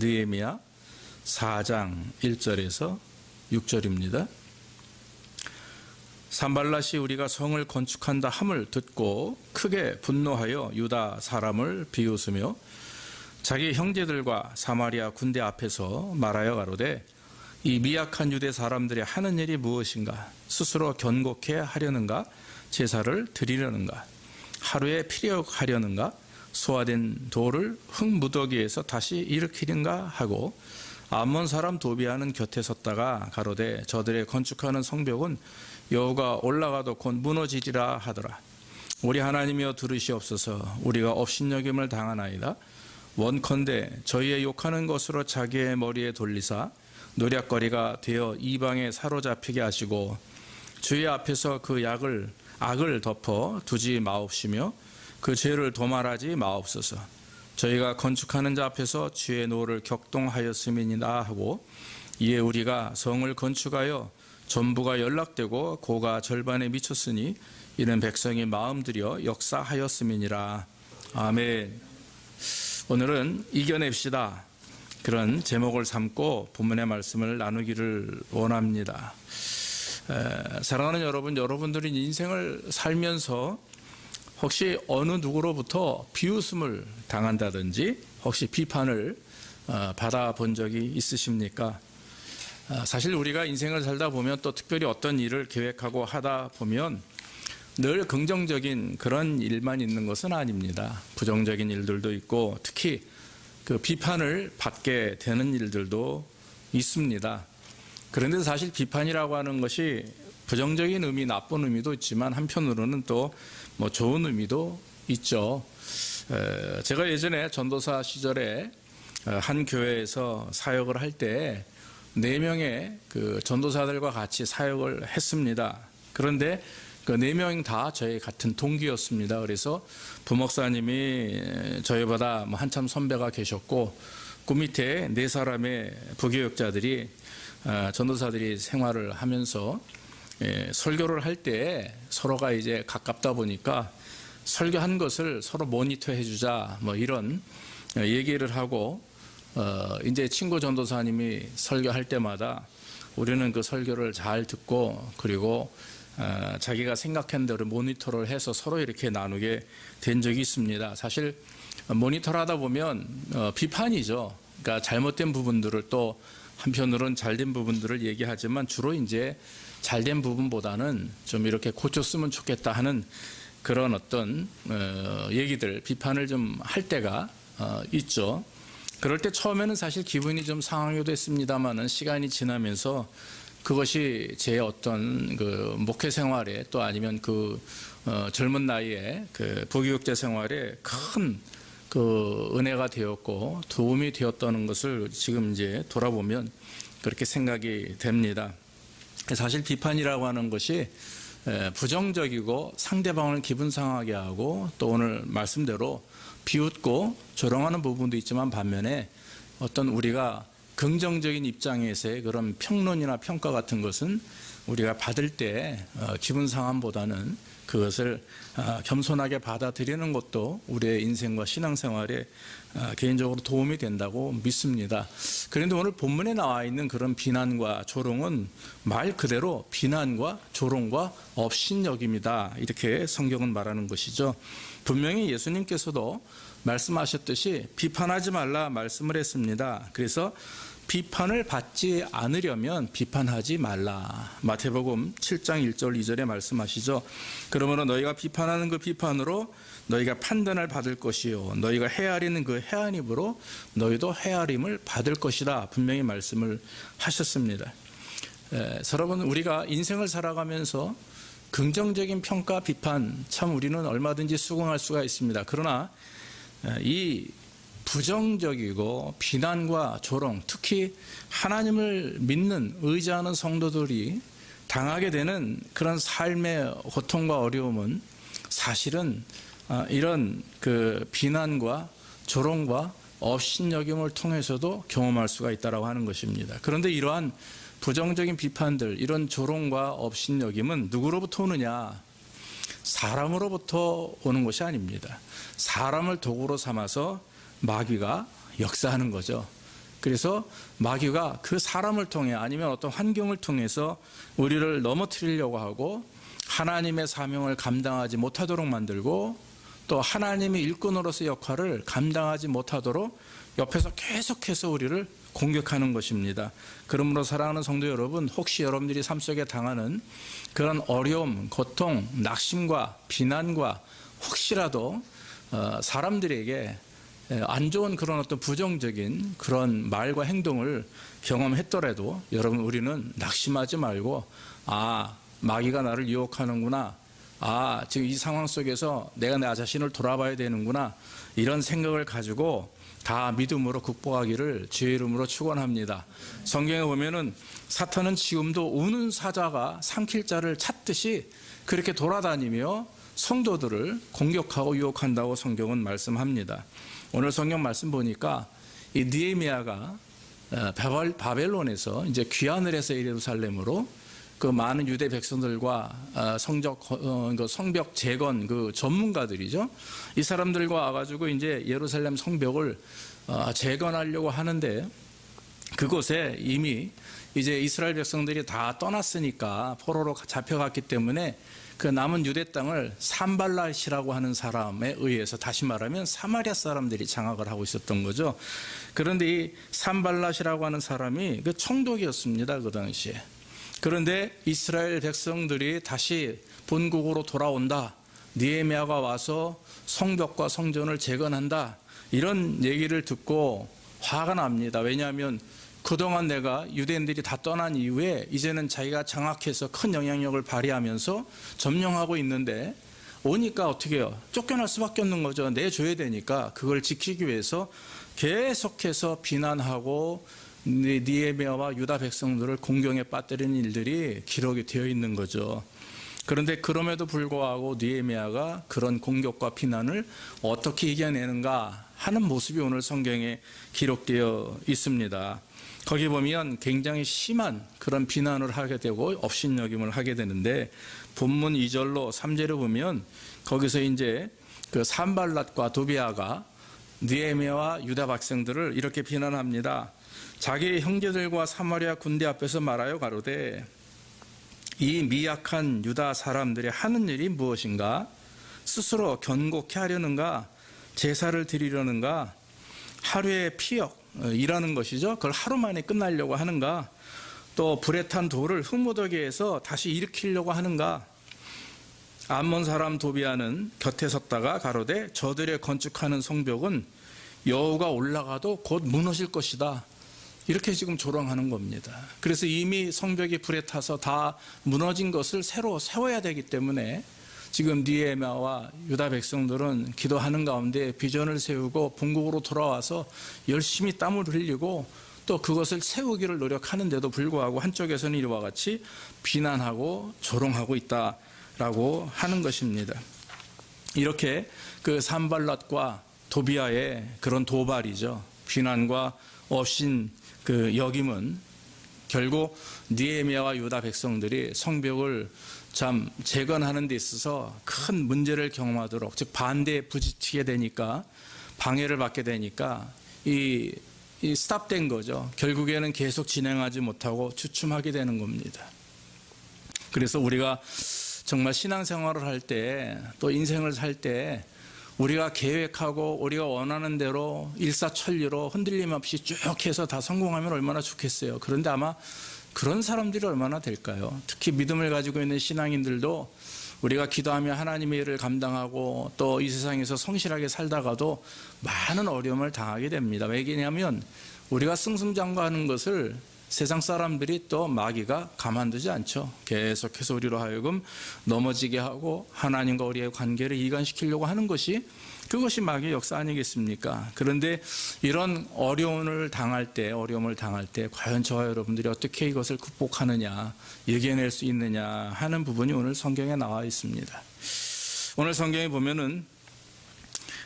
느헤미야 4장 1절에서 6절입니다. 산발랏이 우리가 성을 건축한다 함을 듣고 크게 분노하여 유다 사람을 비웃으며 자기 형제들과 사마리아 군대 앞에서 말하여 가로되 이 미약한 유대 사람들이 하는 일이 무엇인가? 스스로 견고케 하려는가? 제사를 드리려는가? 하루에 피력하려는가? 소화된 돌을 흙무더기에서 다시 일으키는가 하고 암몬 사람 도비아는 곁에 섰다가 가로되 저들의 건축하는 성벽은 여호가 올라가도 곧 무너지리라 하더라. 우리 하나님이여 들으시옵소서. 우리가 업신여김을 당하나이다. 원컨대 저희의 욕하는 것으로 자기의 머리에 돌리사 노략거리가 되어 이방에 사로잡히게 하시고 주의 앞에서 그 악을 덮어 두지 마옵시며 그 죄를 도말하지 마옵소서. 저희가 건축하는 자 앞에서 주의 노를 격동하였음이니라 하고 이에 우리가 성을 건축하여 전부가 연락되고 고가 절반에 미쳤으니 이는 백성이 마음 들여 역사하였음이니라. 아멘. 오늘은 이겨냅시다. 그런 제목을 삼고 본문의 말씀을 나누기를 원합니다. 사랑하는 여러분, 여러분들이 인생을 살면서 혹시 어느 누구로부터 비웃음을 당한다든지 혹시 비판을 받아본 적이 있으십니까? 사실 우리가 인생을 살다 보면 또 특별히 어떤 일을 계획하고 하다 보면 늘 긍정적인 그런 일만 있는 것은 아닙니다. 부정적인 일들도 있고 특히 그 비판을 받게 되는 일들도 있습니다. 그런데 사실 비판이라고 하는 것이 부정적인 의미, 나쁜 의미도 있지만 한편으로는 또 뭐 좋은 의미도 있죠. 제가 예전에 전도사 시절에 한 교회에서 사역을 할 때 4명의 그 전도사들과 같이 사역을 했습니다. 그런데 그 4명 다 저희 같은 동기였습니다. 그래서 부목사님이 저희보다 한참 선배가 계셨고 그 밑에 4사람의 부교육자들이 전도사들이 생활을 하면서 설교를 할 때 서로가 이제 가깝다 보니까 설교한 것을 서로 모니터해 주자 뭐 이런 얘기를 하고 이제 친구 전도사님이 설교할 때마다 우리는 그 설교를 잘 듣고 그리고 자기가 생각한 대로 모니터를 해서 서로 이렇게 나누게 된 적이 있습니다. 사실 모니터를 하다 보면 비판이죠. 그러니까 잘못된 부분들을 또 한편으로는 잘된 부분들을 얘기하지만 주로 이제 잘된 부분보다는 좀 이렇게 고쳤으면 좋겠다 하는 그런 어떤 얘기들, 비판을 좀 할 때가 있죠. 그럴 때 처음에는 사실 기분이 좀 상하기도 했습니다만은 시간이 지나면서 그것이 제 어떤 그 목회 생활에 또 아니면 그 젊은 나이에 그 부교육자 생활에 큰 그 은혜가 되었고 도움이 되었다는 것을 지금 이제 돌아보면 그렇게 생각이 됩니다. 사실 비판이라고 하는 것이 부정적이고 상대방을 기분 상하게 하고 또 오늘 말씀대로 비웃고 조롱하는 부분도 있지만 반면에 어떤 우리가 긍정적인 입장에서의 그런 평론이나 평가 같은 것은 우리가 받을 때 기분 상함보다는 그것을 겸손하게 받아들이는 것도 우리의 인생과 신앙생활에 개인적으로 도움이 된다고 믿습니다. 그런데 오늘 본문에 나와 있는 그런 비난과 조롱은 말 그대로 비난과 조롱과 업신여김이다. 이렇게 성경은 말하는 것이죠. 분명히 예수님께서도 말씀하셨듯이 비판하지 말라 말씀을 했습니다. 그래서 비판을 받지 않으려면 비판하지 말라. 마태복음 7장 1절 2절에 말씀하시죠. 그러므로 너희가 비판하는 그 비판으로 너희가 판단을 받을 것이요 너희가 헤아리는 그 헤아림으로 너희도 헤아림을 받을 것이다. 분명히 말씀을 하셨습니다. 여러분, 우리가 인생을 살아가면서 긍정적인 평가, 비판 참 우리는 얼마든지 수긍할 수가 있습니다. 그러나 이 부정적이고 비난과 조롱, 특히 하나님을 믿는 의지하는 성도들이 당하게 되는 그런 삶의 고통과 어려움은 사실은 이런 그 비난과 조롱과 업신여김을 통해서도 경험할 수가 있다고 하는 것입니다. 그런데 이러한 부정적인 비판들, 이런 조롱과 업신여김은 누구로부터 오느냐? 사람으로부터 오는 것이 아닙니다. 사람을 도구로 삼아서 마귀가 역사하는 거죠. 그래서 마귀가 그 사람을 통해 아니면 어떤 환경을 통해서 우리를 넘어뜨리려고 하고 하나님의 사명을 감당하지 못하도록 만들고 또 하나님의 일꾼으로서의 역할을 감당하지 못하도록 옆에서 계속해서 우리를 공격하는 것입니다. 그러므로 사랑하는 성도 여러분, 혹시 여러분들이 삶 속에 당하는 그런 어려움, 고통, 낙심과 비난과 혹시라도 사람들에게 안 좋은 그런 어떤 부정적인 그런 말과 행동을 경험했더라도 여러분, 우리는 낙심하지 말고 마귀가 나를 유혹하는구나, 지금 이 상황 속에서 내가 내 자신을 돌아봐야 되는구나, 이런 생각을 가지고 다 믿음으로 극복하기를 주의 이름으로 축원합니다. 성경에 보면은 사탄은 지금도 우는 사자가 삼킬 자를 찾듯이 그렇게 돌아다니며 성도들을 공격하고 유혹한다고 성경은 말씀합니다. 오늘 성경 말씀 보니까 이 느헤미야가 바벨론에서 이제 귀환을 해서 예루살렘으로 그 많은 유대 백성들과 성벽 재건 그 전문가들이죠. 이 사람들과 와가지고 이제 예루살렘 성벽을 재건하려고 하는데 그곳에 이미 이제 이스라엘 백성들이 다 떠났으니까 포로로 잡혀갔기 때문에 그 남은 유대 땅을 산발랏이라고 하는 사람에 의해서, 다시 말하면 사마리아 사람들이 장악을 하고 있었던 거죠. 그런데 이 산발랏이라고 하는 사람이 그 총독이었습니다, 그 당시에. 그런데 이스라엘 백성들이 다시 본국으로 돌아온다, 느헤미야가 와서 성벽과 성전을 재건한다, 이런 얘기를 듣고 화가 납니다. 왜냐하면 그동안 내가 유대인들이 다 떠난 이후에 이제는 자기가 장악해서 큰 영향력을 발휘하면서 점령하고 있는데 오니까 어떻게 해요? 쫓겨날 수밖에 없는 거죠. 내줘야 되니까 그걸 지키기 위해서 계속해서 비난하고 느헤미야와 유다 백성들을 공경에 빠뜨리는 일들이 기록이 되어 있는 거죠. 그런데 그럼에도 불구하고 느헤미야가 그런 공격과 비난을 어떻게 이겨내는가 하는 모습이 오늘 성경에 기록되어 있습니다. 거기 보면 굉장히 심한 그런 비난을 하게 되고 업신여김을 하게 되는데 본문 2절로 3절에 보면 거기서 이제 그 산발랏과 도비아가 느헤미야와 유다 백성들을 이렇게 비난합니다. 자기 형제들과 사마리아 군대 앞에서 말하여 가로되 이 미약한 유다 사람들이 하는 일이 무엇인가? 스스로 견고케 하려는가? 제사를 드리려는가? 하루의 피역이라는 것이죠. 그걸 하루 만에 끝나려고 하는가? 또 불에 탄 돌을 흙무더기에서 다시 일으키려고 하는가? 암몬 사람 도비아는 곁에 섰다가 가로되 저들의 건축하는 성벽은 여호가 올라가도 곧 무너질 것이다. 이렇게 지금 조롱하는 겁니다. 그래서 이미 성벽이 불에 타서 다 무너진 것을 새로 세워야 되기 때문에 지금 느헤미야와 유다 백성들은 기도하는 가운데 비전을 세우고 본국으로 돌아와서 열심히 땀을 흘리고 또 그것을 세우기를 노력하는데도 불구하고 한쪽에서는 이와 같이 비난하고 조롱하고 있다라고 하는 것입니다. 이렇게 그 산발랏과 도비아의 그런 도발이죠. 비난과 업신 그 여김은 결국 느헤미야와 유다 백성들이 성벽을 참 재건하는 데 있어서 큰 문제를 경험하도록, 즉 반대에 부딪히게 되니까, 방해를 받게 되니까 이 스탑된 거죠. 결국에는 계속 진행하지 못하고 주춤하게 되는 겁니다. 그래서 우리가 정말 신앙생활을 할 때, 또 인생을 살 때 우리가 계획하고 우리가 원하는 대로 일사천리로 흔들림 없이 쭉 해서 다 성공하면 얼마나 좋겠어요. 그런데 아마 그런 사람들이 얼마나 될까요? 특히 믿음을 가지고 있는 신앙인들도 우리가 기도하며 하나님의 일을 감당하고 또 이 세상에서 성실하게 살다가도 많은 어려움을 당하게 됩니다. 왜냐하면 우리가 승승장구하는 것을 세상 사람들이 또 마귀가 가만두지 않죠. 계속해서 우리로 하여금 넘어지게 하고 하나님과 우리의 관계를 이간시키려고 하는 것이, 그것이 마귀의 역사 아니겠습니까? 그런데 이런 어려움을 당할 때 과연 저와 여러분들이 어떻게 이것을 극복하느냐, 이겨낼 수 있느냐 하는 부분이 오늘 성경에 나와 있습니다. 오늘 성경에 보면은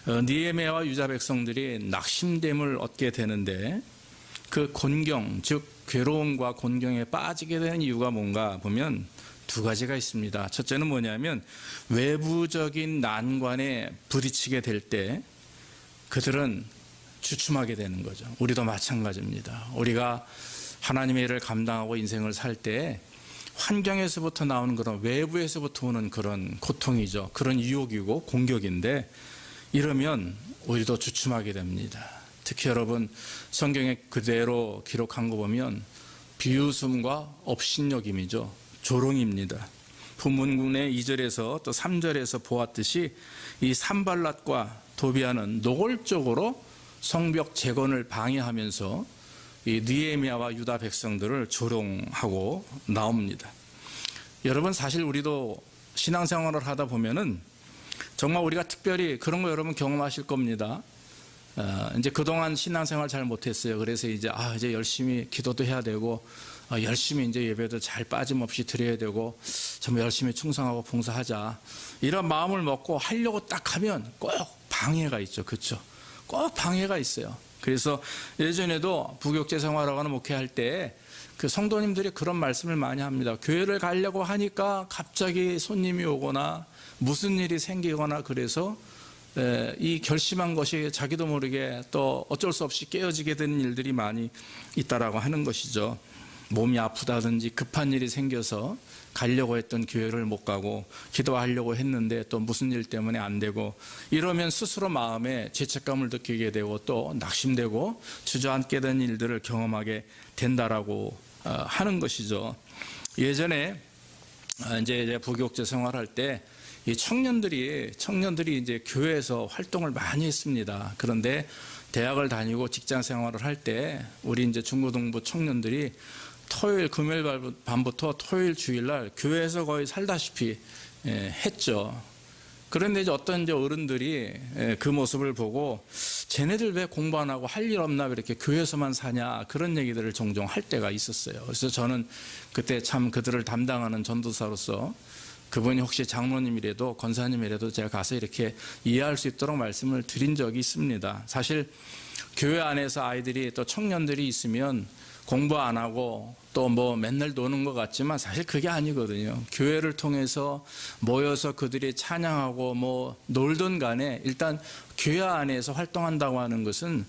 느헤미야와 유다 백성들이 낙심됨을 얻게 되는데 그 곤경, 즉 괴로움과 곤경에 빠지게 되는 이유가 뭔가 보면 두 가지가 있습니다. 첫째는 뭐냐면 외부적인 난관에 부딪히게 될 때 그들은 주춤하게 되는 거죠. 우리도 마찬가지입니다. 우리가 하나님의 일을 감당하고 인생을 살 때 환경에서부터 나오는 그런 외부에서부터 오는 그런 고통이죠. 그런 유혹이고 공격인데 이러면 우리도 주춤하게 됩니다. 특히 여러분 성경에 그대로 기록한 거 보면 비웃음과 업신여김이죠. 조롱입니다. 본문의 2절에서 또 3절에서 보았듯이 이 산발랏과 도비아는 노골적으로 성벽 재건을 방해하면서 이 느헤미야와 유다 백성들을 조롱하고 나옵니다. 여러분 사실 우리도 신앙생활을 하다 보면은 정말 우리가 특별히 그런 거 여러분 경험하실 겁니다. 이제 그동안 신앙생활 잘 못했어요. 그래서 이제 열심히 기도도 해야 되고 열심히 이제 예배도 잘 빠짐없이 드려야 되고 정말 열심히 충성하고 봉사하자 이런 마음을 먹고 하려고 딱 하면 꼭 방해가 있죠. 그렇죠? 꼭 방해가 있어요. 그래서 예전에도 부교육제 생활하거나 목회할 때 그 성도님들이 그런 말씀을 많이 합니다. 교회를 가려고 하니까 갑자기 손님이 오거나 무슨 일이 생기거나 그래서 이 결심한 것이 자기도 모르게 또 어쩔 수 없이 깨어지게 되는 일들이 많이 있다라고 하는 것이죠. 몸이 아프다든지 급한 일이 생겨서 가려고 했던 교회를 못 가고 기도하려고 했는데 또 무슨 일 때문에 안 되고 이러면 스스로 마음에 죄책감을 느끼게 되고 또 낙심되고 주저앉게 된 일들을 경험하게 된다라고 하는 것이죠. 예전에 이제 부교육제 생활할 때 이 청년들이 이제 교회에서 활동을 많이 했습니다. 그런데 대학을 다니고 직장 생활을 할 때 우리 이제 중고등부 청년들이 토요일 금요일 밤부터 토요일 주일날 교회에서 거의 살다시피 했죠. 그런데 이제 어떤 이제 어른들이 그 모습을 보고 쟤네들 왜 공부 안 하고 할 일 없나 왜 이렇게 교회에서만 사냐 그런 얘기들을 종종 할 때가 있었어요. 그래서 저는 그때 참 그들을 담당하는 전도사로서 그분이 혹시 장로님이라도 권사님이라도 제가 가서 이렇게 이해할 수 있도록 말씀을 드린 적이 있습니다. 사실 교회 안에서 아이들이 또 청년들이 있으면 공부 안 하고 또 뭐 맨날 노는 것 같지만 사실 그게 아니거든요. 교회를 통해서 모여서 그들이 찬양하고 뭐 놀던 간에 일단 교회 안에서 활동한다고 하는 것은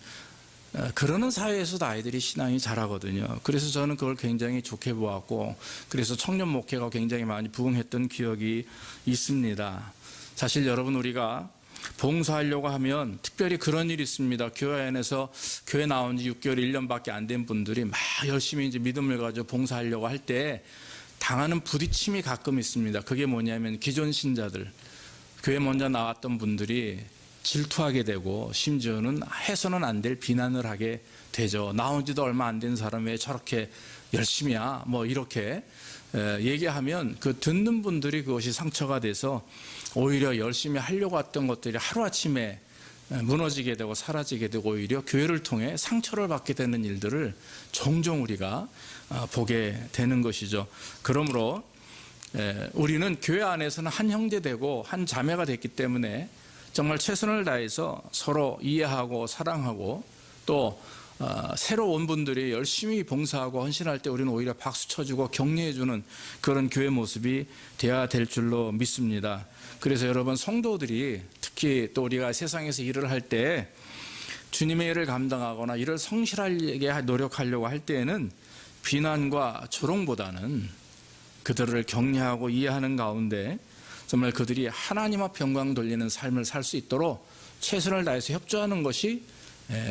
그러는 사회에서도 아이들이 신앙이 자라거든요. 그래서 저는 그걸 굉장히 좋게 보았고 그래서 청년 목회가 굉장히 많이 부흥했던 기억이 있습니다. 사실 여러분 우리가 봉사하려고 하면 특별히 그런 일이 있습니다. 교회 안에서 교회 나온 지 6개월, 1년밖에 안 된 분들이 막 열심히 이제 믿음을 가지고 봉사하려고 할 때 당하는 부딪힘이 가끔 있습니다. 그게 뭐냐면 기존 신자들, 교회 먼저 나왔던 분들이 질투하게 되고 심지어는 해서는 안 될 비난을 하게 되죠. 나온 지도 얼마 안 된 사람 왜 저렇게 열심히야? 뭐 이렇게 얘기하면 그 듣는 분들이 그것이 상처가 돼서 오히려 열심히 하려고 했던 것들이 하루아침에 무너지게 되고 사라지게 되고 오히려 교회를 통해 상처를 받게 되는 일들을 종종 우리가 보게 되는 것이죠. 그러므로 우리는 교회 안에서는 한 형제 되고 한 자매가 됐기 때문에 정말 최선을 다해서 서로 이해하고 사랑하고 또 새로 온 분들이 열심히 봉사하고 헌신할 때 우리는 오히려 박수 쳐주고 격려해주는 그런 교회 모습이 되어야 될 줄로 믿습니다. 그래서 여러분 성도들이 특히 또 우리가 세상에서 일을 할 때 주님의 일을 감당하거나 일을 성실하게 노력하려고 할 때에는 비난과 조롱보다는 그들을 격려하고 이해하는 가운데 정말 그들이 하나님 앞 영광 돌리는 삶을 살 수 있도록 최선을 다해서 협조하는 것이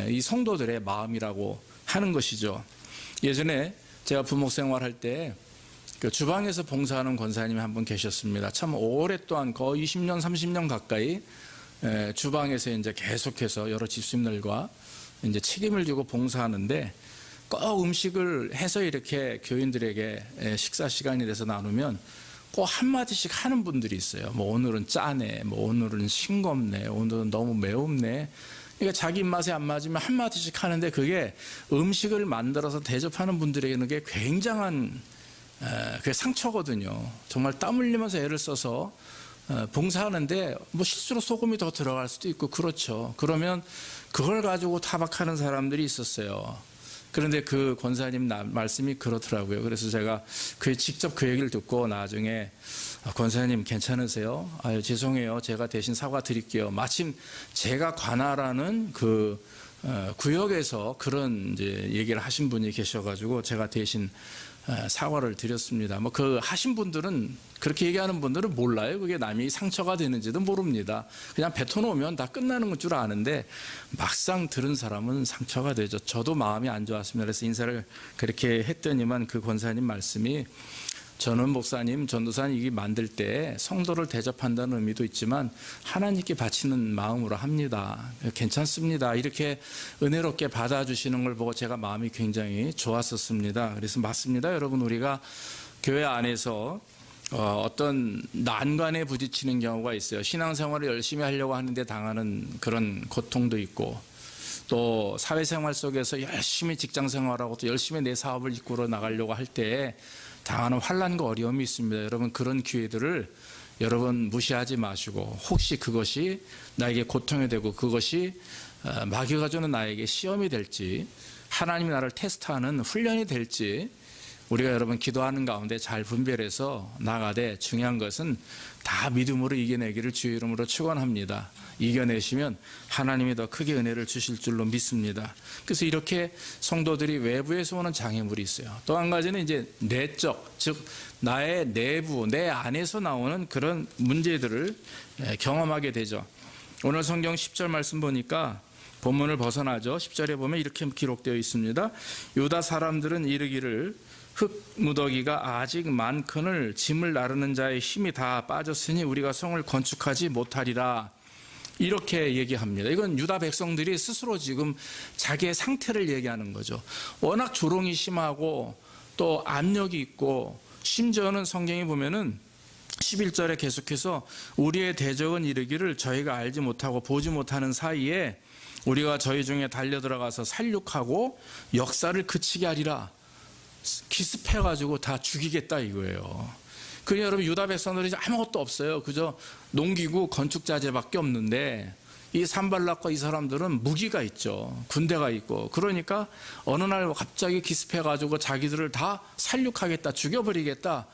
이 성도들의 마음이라고 하는 것이죠. 예전에 제가 부목 생활할 때 그 주방에서 봉사하는 권사님이 한 분 계셨습니다. 참 오랫동안 거의 20년, 30년 가까이 주방에서 이제 계속해서 여러 집수님들과 이제 책임을 지고 봉사하는데 꼭 음식을 해서 이렇게 교인들에게 식사 시간이 돼서 나누면 꼭 한마디씩 하는 분들이 있어요. 뭐 오늘은 짜네, 뭐 오늘은 싱겁네, 오늘은 너무 매웁네. 그러니까 자기 입맛에 안 맞으면 한마디씩 하는데 그게 음식을 만들어서 대접하는 분들에게는 그게 굉장한 그게 상처거든요. 정말 땀 흘리면서 애를 써서 봉사하는데 뭐 실수로 소금이 더 들어갈 수도 있고 그렇죠. 그러면 그걸 가지고 타박하는 사람들이 있었어요. 그런데 그 권사님 말씀이 그렇더라고요. 그래서 제가 직접 그 얘기를 듣고 나중에 권사님 괜찮으세요? 아유 죄송해요. 제가 대신 사과드릴게요. 마침 제가 관할하는 그 구역에서 그런 이제 얘기를 하신 분이 계셔가지고 제가 대신 사과를 드렸습니다. 뭐 그 하신 분들은, 그렇게 얘기하는 분들은 몰라요. 그게 남이 상처가 되는지도 모릅니다. 그냥 뱉어놓으면 다 끝나는 줄 아는데 막상 들은 사람은 상처가 되죠. 저도 마음이 안 좋았습니다. 그래서 인사를 그렇게 했더니만 그 권사님 말씀이, 저는 목사님, 전도사님 이게 만들 때 성도를 대접한다는 의미도 있지만 하나님께 바치는 마음으로 합니다. 괜찮습니다. 이렇게 은혜롭게 받아주시는 걸 보고 제가 마음이 굉장히 좋았었습니다. 그래서 맞습니다. 여러분, 우리가 교회 안에서 어떤 난관에 부딪히는 경우가 있어요. 신앙생활을 열심히 하려고 하는데 당하는 그런 고통도 있고, 또 사회생활 속에서 열심히 직장생활하고 또 열심히 내 사업을 이끌어 나가려고 할 때 당하는 환난과 어려움이 있습니다. 여러분, 그런 기회들을 여러분 무시하지 마시고, 혹시 그것이 나에게 고통이 되고 그것이 마귀가 주는 나에게 시험이 될지, 하나님이 나를 테스트하는 훈련이 될지 우리가 여러분 기도하는 가운데 잘 분별해서 나가되, 중요한 것은 다 믿음으로 이겨내기를 주의 이름으로 축원합니다. 이겨내시면 하나님이 더 크게 은혜를 주실 줄로 믿습니다. 그래서 이렇게 성도들이 외부에서 오는 장애물이 있어요. 또 한 가지는 이제 내적, 즉 나의 내부, 내 안에서 나오는 그런 문제들을 경험하게 되죠. 오늘 성경 10절 말씀 보니까 본문을 벗어나죠. 10절에 보면 이렇게 기록되어 있습니다. 유다 사람들은 이르기를 흙 무더기가 아직 많거늘 짐을 나르는 자의 힘이 다 빠졌으니 우리가 성을 건축하지 못하리라. 이렇게 얘기합니다. 이건 유다 백성들이 스스로 지금 자기의 상태를 얘기하는 거죠. 워낙 조롱이 심하고 또 압력이 있고, 심지어는 성경에 보면은 11절에 계속해서 우리의 대적은 이르기를 저희가 알지 못하고 보지 못하는 사이에 우리가 저희 중에 달려들어가서 살육하고 역사를 그치게 하리라. 기습해가지고 다 죽이겠다 이거예요. 그러니 여러분, 유다 백성들이 아무것도 없어요. 그저 농기구 건축자재밖에 없는데 이 산발락과 이 사람들은 무기가 있죠. 군대가 있고. 그러니까 어느 날 갑자기 기습해가지고 자기들을 다 살육하겠다, 죽여버리겠다,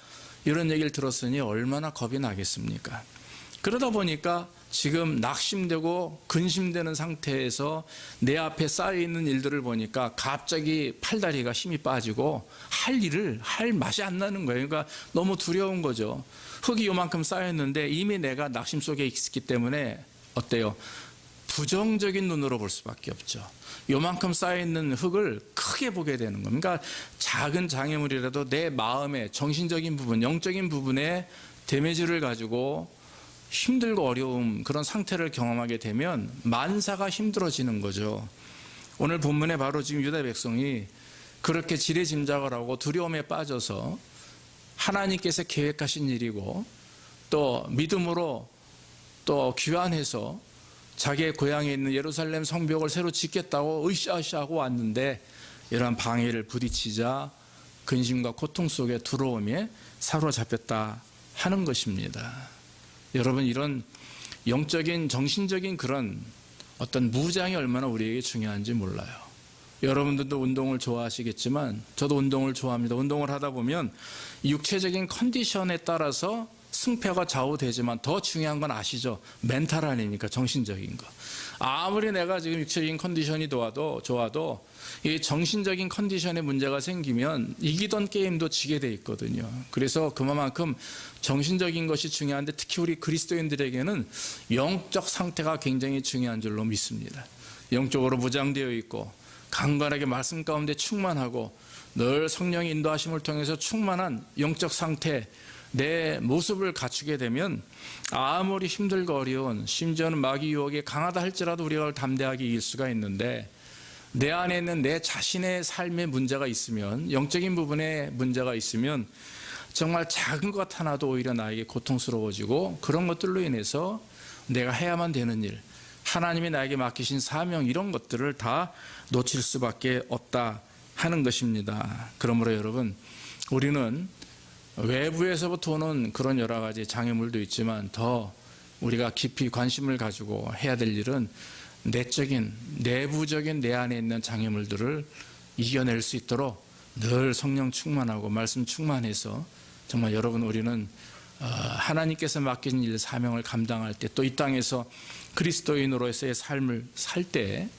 이런 얘기를 들었으니 얼마나 겁이 나겠습니까? 그러다 보니까 지금 낙심되고 근심되는 상태에서 내 앞에 쌓여있는 일들을 보니까 갑자기 팔다리가 힘이 빠지고 할 일을 할 맛이 안 나는 거예요. 그러니까 너무 두려운 거죠. 흙이 요만큼 쌓였는데 이미 내가 낙심 속에 있기 때문에 어때요? 부정적인 눈으로 볼 수밖에 없죠. 요만큼 쌓여있는 흙을 크게 보게 되는 겁니다. 그러니까 작은 장애물이라도 내 마음의 정신적인 부분, 영적인 부분에 데미지를 가지고 힘들고 어려움, 그런 상태를 경험하게 되면 만사가 힘들어지는 거죠. 오늘 본문에 바로 지금 유다 백성이 그렇게 지레짐작을 하고 두려움에 빠져서 하나님께서 계획하신 일이고 또 믿음으로 또 귀환해서 자기의 고향에 있는 예루살렘 성벽을 새로 짓겠다고 으쌰으쌰하고 왔는데 이러한 방해를 부딪히자 근심과 고통 속에 두려움에 사로잡혔다 하는 것입니다. 여러분, 이런 영적인 정신적인 그런 어떤 무장이 얼마나 우리에게 중요한지 몰라요. 여러분들도 운동을 좋아하시겠지만 저도 운동을 좋아합니다. 운동을 하다 보면 육체적인 컨디션에 따라서 승패가 좌우되지만 더 중요한 건 아시죠? 멘탈 아닙니까? 정신적인 거. 아무리 내가 지금 육체적인 컨디션이 좋아도 이 정신적인 컨디션에 문제가 생기면 이기던 게임도 지게 돼 있거든요. 그래서 그만큼 정신적인 것이 중요한데 특히 우리 그리스도인들에게는 영적 상태가 굉장히 중요한 줄로 믿습니다. 영적으로 무장되어 있고 강건하게 말씀 가운데 충만하고 늘 성령의 인도하심을 통해서 충만한 영적 상태, 내 모습을 갖추게 되면 아무리 힘들고 어려운, 심지어는 마귀 유혹에 강하다 할지라도 우리가 담대하게 이길 수가 있는데, 내 안에 있는 내 자신의 삶에 문제가 있으면, 영적인 부분에 문제가 있으면 정말 작은 것 하나도 오히려 나에게 고통스러워지고, 그런 것들로 인해서 내가 해야만 되는 일, 하나님이 나에게 맡기신 사명, 이런 것들을 다 놓칠 수밖에 없다 하는 것입니다. 그러므로 여러분, 우리는 외부에서부터 오는 그런 여러 가지 장애물도 있지만 더 우리가 깊이 관심을 가지고 해야 될 일은 내적인, 내부적인 내 안에 있는 장애물들을 이겨낼 수 있도록 늘 성령 충만하고 말씀 충만해서 정말 여러분, 우리는 하나님께서 맡긴 일, 사명을 감당할 때, 또 이 땅에서 그리스도인으로서의 삶을 살 때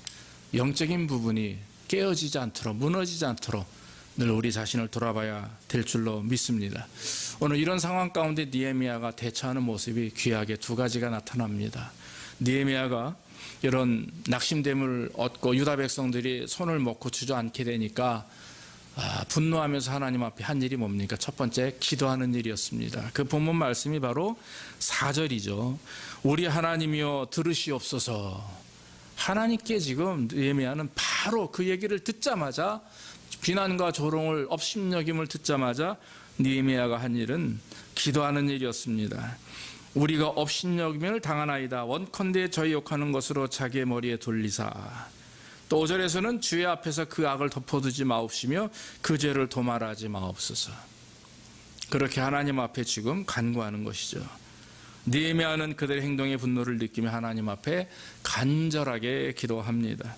영적인 부분이 깨어지지 않도록, 무너지지 않도록 늘 우리 자신을 돌아봐야 될 줄로 믿습니다. 오늘 이런 상황 가운데 느헤미야가 대처하는 모습이 귀하게 두 가지가 나타납니다. 느헤미야가 이런 낙심됨을 얻고 유다 백성들이 손을 먹고 주저앉게 되니까 분노하면서 하나님 앞에 한 일이 뭡니까? 첫 번째, 기도하는 일이었습니다. 그 본문 말씀이 바로 4절이죠. 우리 하나님이여 들으시옵소서. 하나님께 지금 느헤미야는 바로 그 얘기를 듣자마자, 비난과 조롱을 업신여김을 듣자마자 느헤미야가 한 일은 기도하는 일이었습니다. 우리가 업신여김을 당하나이다. 원컨대 저희 욕하는 것으로 자기의 머리에 돌리사. 또 5절에서는 주의 앞에서 그 악을 덮어두지 마옵시며 그 죄를 도말하지 마옵소서. 그렇게 하나님 앞에 지금 간구하는 것이죠. 느헤미야는 그들의 행동에 분노를 느끼며 하나님 앞에 간절하게 기도합니다.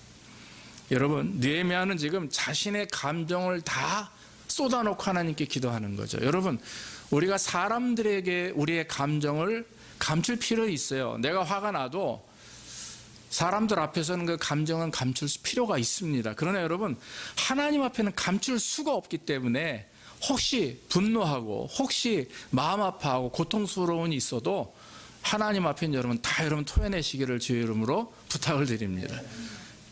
여러분, 느헤미야는 지금 자신의 감정을 다 쏟아놓고 하나님께 기도하는 거죠. 여러분, 우리가 사람들에게 우리의 감정을 감출 필요 있어요. 내가 화가 나도 사람들 앞에서는 그 감정은 감출 필요가 있습니다. 그러나 여러분, 하나님 앞에는 감출 수가 없기 때문에 혹시 분노하고 혹시 마음 아파하고 고통스러움이 있어도 하나님 앞에는 여러분 다 토해내시기를 주의 이름으로 부탁을 드립니다.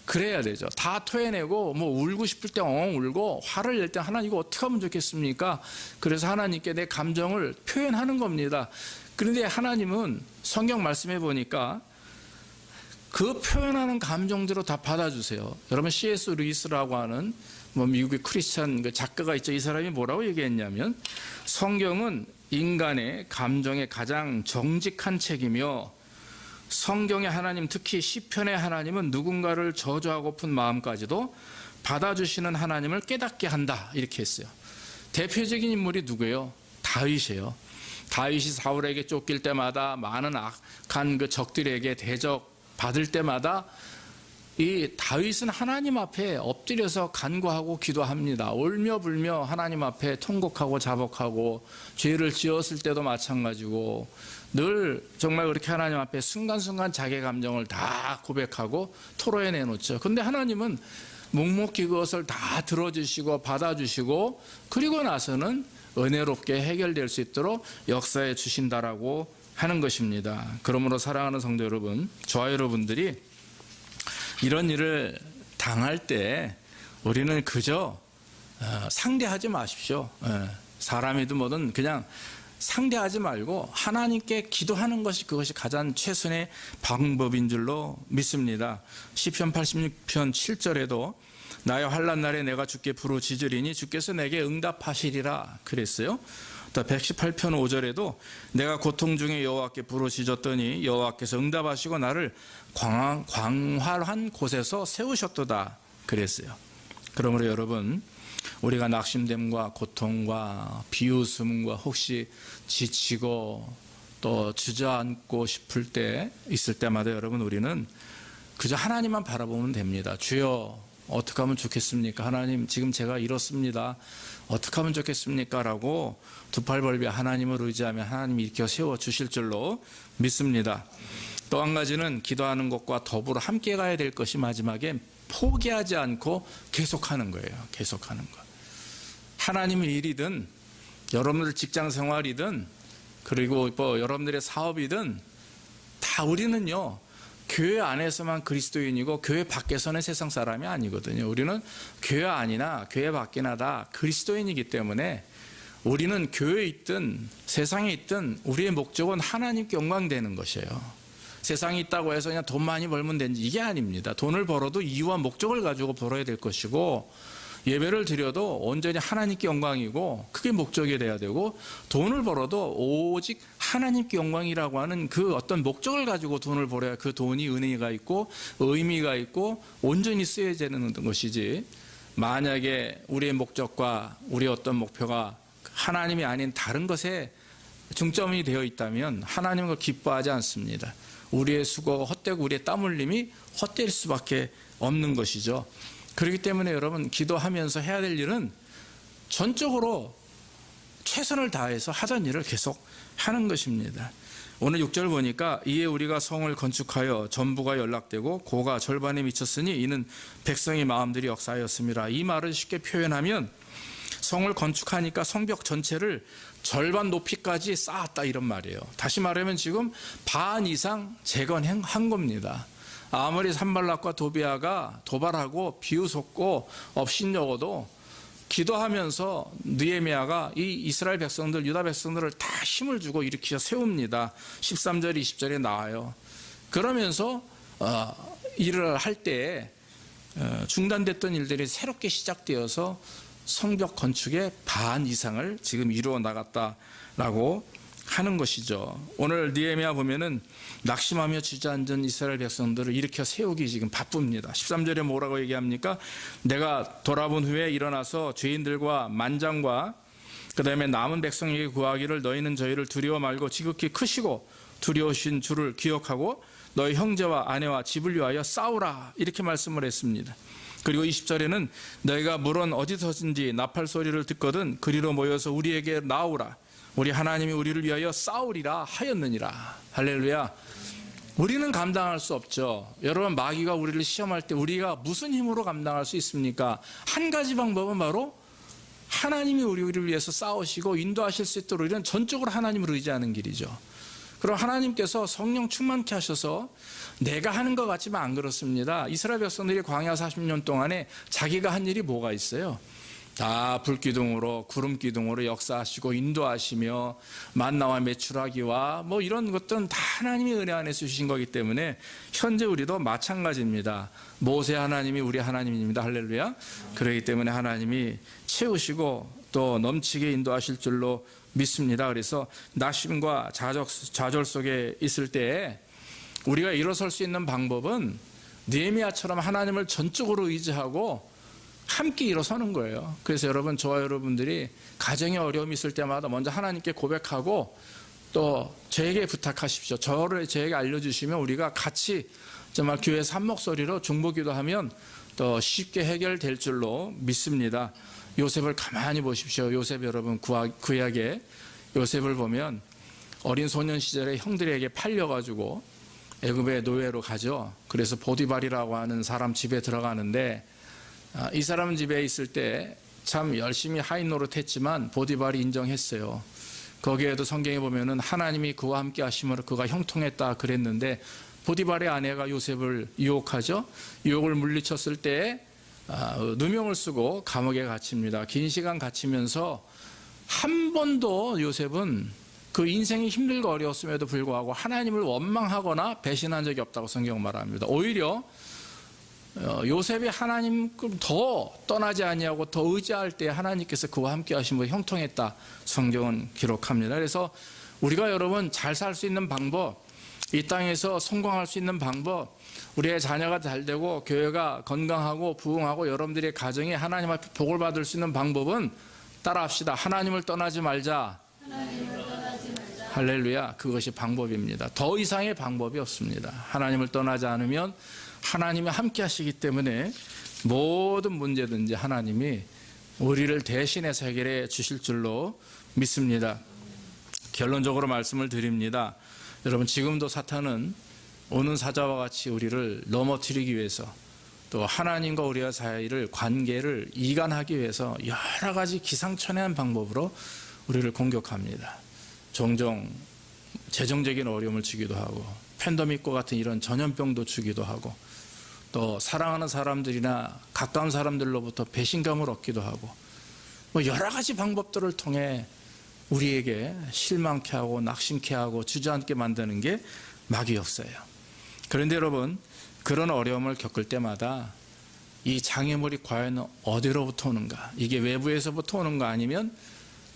그래야 되죠. 다 토해내고 뭐 울고 싶을 때 엉엉 울고 화를 낼 때 하나님 이거 어떻게 하면 좋겠습니까? 그래서 하나님께 내 감정을 표현하는 겁니다. 그런데 하나님은 성경 말씀해 보니까 그 표현하는 감정대로 다 받아주세요. 여러분, C.S. 루이스라고 하는 미국의 크리스찬 그 작가가 있죠. 이 사람이 뭐라고 얘기했냐면, 성경은 인간의 감정의 가장 정직한 책이며 성경의 하나님, 특히 시편의 하나님은 누군가를 저주하고픈 마음까지도 받아주시는 하나님을 깨닫게 한다, 이렇게 했어요. 대표적인 인물이 누구예요? 다윗이에요. 다윗이 사울에게 쫓길 때마다 많은 악한 그 적들에게 대적받을 때마다 이 다윗은 하나님 앞에 엎드려서 간구하고 기도합니다. 울며 불며 하나님 앞에 통곡하고 자복하고, 죄를 지었을 때도 마찬가지고 늘 정말 그렇게 하나님 앞에 순간순간 자기 감정을 다 고백하고 토로해 내놓죠. 그런데 하나님은 묵묵히 그것을 다 들어주시고 받아주시고, 그리고 나서는 은혜롭게 해결될 수 있도록 역사해 주신다라고 하는 것입니다. 그러므로 사랑하는 성도 여러분, 저와 여러분들이 이런 일을 당할 때 우리는 그저 상대하지 마십시오. 사람이든 뭐든 그냥 상대하지 말고 하나님께 기도하는 것이, 그것이 가장 최선의 방법인 줄로 믿습니다. 시편 86편 7절에도 나의 환난 날에 내가 주께 부르짖으리니 주께서 내게 응답하시리라 그랬어요. 또 118편 5절에도 내가 고통 중에 여호와께 부르짖었더니 여호와께서 응답하시고 나를 광활한 곳에서 세우셨도다 그랬어요. 그러므로 여러분, 우리가 낙심됨과 고통과 비웃음과 혹시 지치고 또 주저앉고 싶을 때 있을 때마다 여러분, 우리는 그저 하나님만 바라보면 됩니다. 주여 어떻게 하면 좋겠습니까? 하나님, 지금 제가 이렇습니다. 어떻게 하면 좋겠습니까? 라고 두 팔 벌며 하나님을 의지하면 하나님이 일으켜 세워주실 줄로 믿습니다. 또 한 가지는 기도하는 것과 더불어 함께 가야 될 것이 마지막에 포기하지 않고 계속하는 거예요. 계속하는 것. 하나님의 일이든 여러분들 직장 생활이든 그리고 뭐 여러분들의 사업이든 다 우리는요, 교회 안에서만 그리스도인이고 교회 밖에서는 세상 사람이 아니거든요. 우리는 교회 안이나 교회 밖이나 다 그리스도인이기 때문에 우리는 교회에 있든 세상에 있든 우리의 목적은 하나님께 영광되는 것이에요. 세상에 있다고 해서 그냥 돈 많이 벌면 되는지, 이게 아닙니다. 돈을 벌어도 이유와 목적을 가지고 벌어야 될 것이고, 예배를 드려도 온전히 하나님께 영광이고 그게 목적이 돼야 되고, 돈을 벌어도 오직 하나님께 영광이라고 하는 그 어떤 목적을 가지고 돈을 벌어야 그 돈이 은혜가 있고 의미가 있고 온전히 쓰여야 되는 것이지, 만약에 우리의 목적과 우리의 어떤 목표가 하나님이 아닌 다른 것에 중점이 되어 있다면 하나님을 기뻐하지 않습니다. 우리의 수고가 헛되고 우리의 땀 흘림이 헛될 수밖에 없는 것이죠. 그렇기 때문에 여러분, 기도하면서 해야 될 일은 전적으로 최선을 다해서 하던 일을 계속 하는 것입니다. 오늘 6절 보니까 이에 우리가 성을 건축하여 전부가 연락되고 고가 절반에 미쳤으니 이는 백성의 마음들이 역사하였습니다. 이 말을 쉽게 표현하면 성을 건축하니까 성벽 전체를 절반 높이까지 쌓았다 이런 말이에요. 다시 말하면 지금 반 이상 재건한 겁니다. 아무리 산발락과 도비아가 도발하고 비웃었고 업신여고도 기도하면서 느헤미야가 이 이스라엘 백성들, 유다 백성들을 다 힘을 주고 일으키셔 세웁니다. 13절, 20절에 나와요. 그러면서 일을 할 때 중단됐던 일들이 새롭게 시작되어서 성벽 건축의 반 이상을 지금 이루어 나갔다라고 하는 것이죠. 오늘 느헤미야 보면은 낙심하며 주저앉은 이스라엘 백성들을 일으켜 세우기 지금 바쁩니다. 13절에 뭐라고 얘기합니까? 내가 돌아본 후에 일어나서 죄인들과 만장과 그 다음에 남은 백성에게 구하기를 너희는 저희를 두려워 말고 지극히 크시고 두려우신 주를 기억하고 너희 형제와 아내와 집을 위하여 싸우라 이렇게 말씀을 했습니다. 그리고 20절에는 너희가 물론 어디서든지 나팔 소리를 듣거든 그리로 모여서 우리에게 나오라. 우리 하나님이 우리를 위하여 싸우리라 하였느니라. 할렐루야. 우리는 감당할 수 없죠. 여러분 마귀가 우리를 시험할 때 우리가 무슨 힘으로 감당할 수 있습니까? 한 가지 방법은 바로 하나님이 우리를 위해서 싸우시고 인도하실 수 있도록 이런 전적으로 하나님을 의지하는 길이죠. 그럼 하나님께서 성령 충만케 하셔서 내가 하는 것 같지만 안 그렇습니다. 이스라엘 백성들이 광야 40년 동안에 자기가 한 일이 뭐가 있어요? 다 불기둥으로 구름기둥으로 역사하시고 인도하시며 만나와 메추라기와 뭐 이런 것들은 다 하나님이 은혜 안에서 주신 거기 때문에 현재 우리도 마찬가지입니다. 모세 하나님이 우리 하나님입니다. 할렐루야. 그렇기 때문에 하나님이 채우시고 또 넘치게 인도하실 줄로 믿습니다. 그래서 낙심과 좌절 속에 있을 때 우리가 일어설 수 있는 방법은 느헤미야처럼 하나님을 전적으로 의지하고 함께 일어서는 거예요. 그래서 여러분, 저와 여러분들이 가정에 어려움이 있을 때마다 먼저 하나님께 고백하고 또 저에게 부탁하십시오. 저에게 알려주시면 우리가 같이 정말 교회에서 한 목소리로 중보기도하면 또 쉽게 해결될 줄로 믿습니다. 요셉을 가만히 보십시오. 요셉 여러분, 구약에 요셉을 보면 어린 소년 시절에 형들에게 팔려가지고 애굽의 노예로 가죠. 그래서 보디발이라고 하는 사람 집에 들어가는데 이 사람 집에 있을 때 참 열심히 하인 노릇했지만 보디발이 인정했어요. 거기에도 성경에 보면은 하나님이 그와 함께 하심으로 그가 형통했다 그랬는데 보디발의 아내가 요셉을 유혹하죠. 유혹을 물리쳤을 때 누명을 쓰고 감옥에 갇힙니다. 긴 시간 갇히면서 한 번도 요셉은 그 인생이 힘들고 어려웠음에도 불구하고 하나님을 원망하거나 배신한 적이 없다고 성경은 말합니다. 오히려 요셉이 하나님 더 떠나지 아니하고 더 의지할 때 하나님께서 그와 함께 하심으로 형통했다 성경은 기록합니다. 그래서 우리가 여러분 잘 살 수 있는 방법, 이 땅에서 성공할 수 있는 방법, 우리의 자녀가 잘 되고 교회가 건강하고 부흥하고 여러분들의 가정이 하나님 앞에 복을 받을 수 있는 방법은 따라합시다. 하나님을 떠나지 말자. 할렐루야. 그것이 방법입니다. 더 이상의 방법이 없습니다. 하나님을 떠나지 않으면 하나님이 함께 하시기 때문에 모든 문제든지 하나님이 우리를 대신해서 해결해 주실 줄로 믿습니다. 결론적으로 말씀을 드립니다. 여러분, 지금도 사탄은 오는 사자와 같이 우리를 넘어뜨리기 위해서 또 하나님과 우리와 사이를 관계를 이간하기 위해서 여러 가지 기상천외한 방법으로 우리를 공격합니다. 종종 재정적인 어려움을 주기도 하고 팬데믹과 같은 이런 전염병도 주기도 하고 또 사랑하는 사람들이나 가까운 사람들로부터 배신감을 얻기도 하고 뭐 여러 가지 방법들을 통해 우리에게 실망케 하고 낙심케 하고 주저앉게 만드는 게 마귀 역사예요. 그런데 여러분, 그런 어려움을 겪을 때마다 이 장애물이 과연 어디로부터 오는가? 이게 외부에서부터 오는가 아니면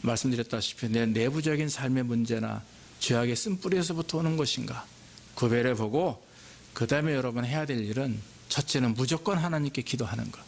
말씀드렸다시피 내 내부적인 삶의 문제나 죄악의 쓴뿌리에서부터 오는 것인가? 구별해 보고 그 다음에 여러분 해야 될 일은 첫째는 무조건 하나님께 기도하는 것.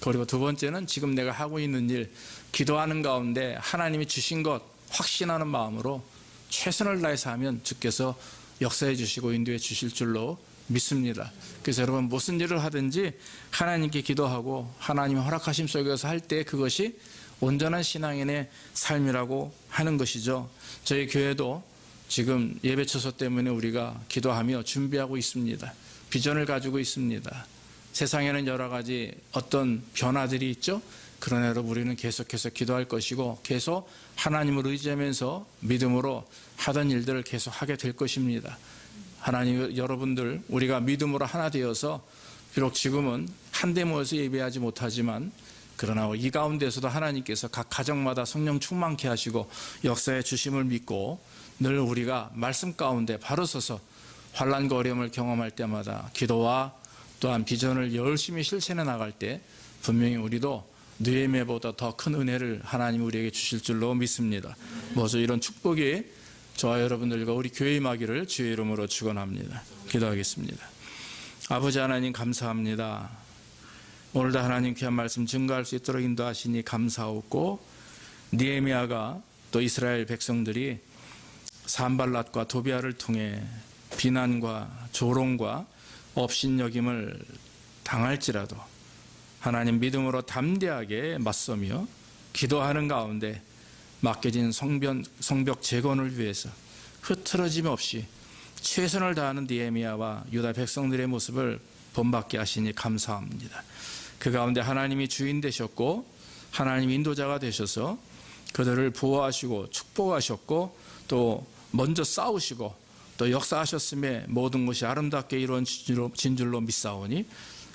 그리고 두 번째는 지금 내가 하고 있는 일, 기도하는 가운데 하나님이 주신 것 확신하는 마음으로 최선을 다해서 하면 주께서 역사해 주시고 인도해 주실 줄로 믿습니다. 그래서 여러분 무슨 일을 하든지 하나님께 기도하고 하나님의 허락하심 속에서 할 때 그것이 온전한 신앙인의 삶이라고 하는 것이죠. 저희 교회도 지금 예배처소 때문에 우리가 기도하며 준비하고 있습니다. 비전을 가지고 있습니다. 세상에는 여러 가지 어떤 변화들이 있죠. 그러나 여러분, 우리는 계속해서 기도할 것이고 계속 하나님을 의지하면서 믿음으로 하던 일들을 계속 하게 될 것입니다. 하나님, 여러분들 우리가 믿음으로 하나 되어서 비록 지금은 한데 모여서 예배하지 못하지만 그러나 이 가운데서도 하나님께서 각 가정마다 성령 충만케 하시고 역사의 주심을 믿고 늘 우리가 말씀 가운데 바로 서서 환난과 어려움을 경험할 때마다 기도와 또한 비전을 열심히 실천해 나갈 때 분명히 우리도 느헤미야보다 더 큰 은혜를 하나님 우리에게 주실 줄로 믿습니다. 먼저 이런 축복이 저와 여러분들과 우리 교회에 임하기를 주의 이름으로 축원합니다. 기도하겠습니다. 아버지 하나님, 감사합니다. 오늘도 하나님 귀한 말씀 증거할 수 있도록 인도하시니 감사하고, 느헤미야가 또 이스라엘 백성들이 산발랏과 도비아를 통해 비난과 조롱과 업신여김을 당할지라도 하나님 믿음으로 담대하게 맞서며 기도하는 가운데 맡겨진 성벽 재건을 위해서 흐트러짐 없이 최선을 다하는 느헤미야와 유다 백성들의 모습을 본받게 하시니 감사합니다. 그 가운데 하나님이 주인 되셨고 하나님 인도자가 되셔서 그들을 보호하시고 축복하셨고 또 먼저 싸우시고 또 역사하셨음에 모든 것이 아름답게 이루어진 줄로 믿사오니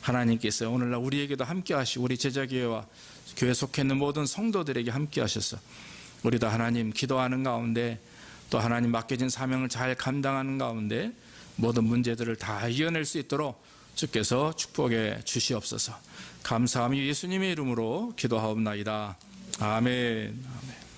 하나님께서 오늘날 우리에게도 함께 하시고 우리 제자교회와 교회 속해 있는 모든 성도들에게 함께 하셔서 우리도 하나님 기도하는 가운데 또 하나님 맡겨진 사명을 잘 감당하는 가운데 모든 문제들을 다 이겨낼 수 있도록 주께서 축복해 주시옵소서. 감사하며 예수님의 이름으로 기도하옵나이다. 아멘. 아멘.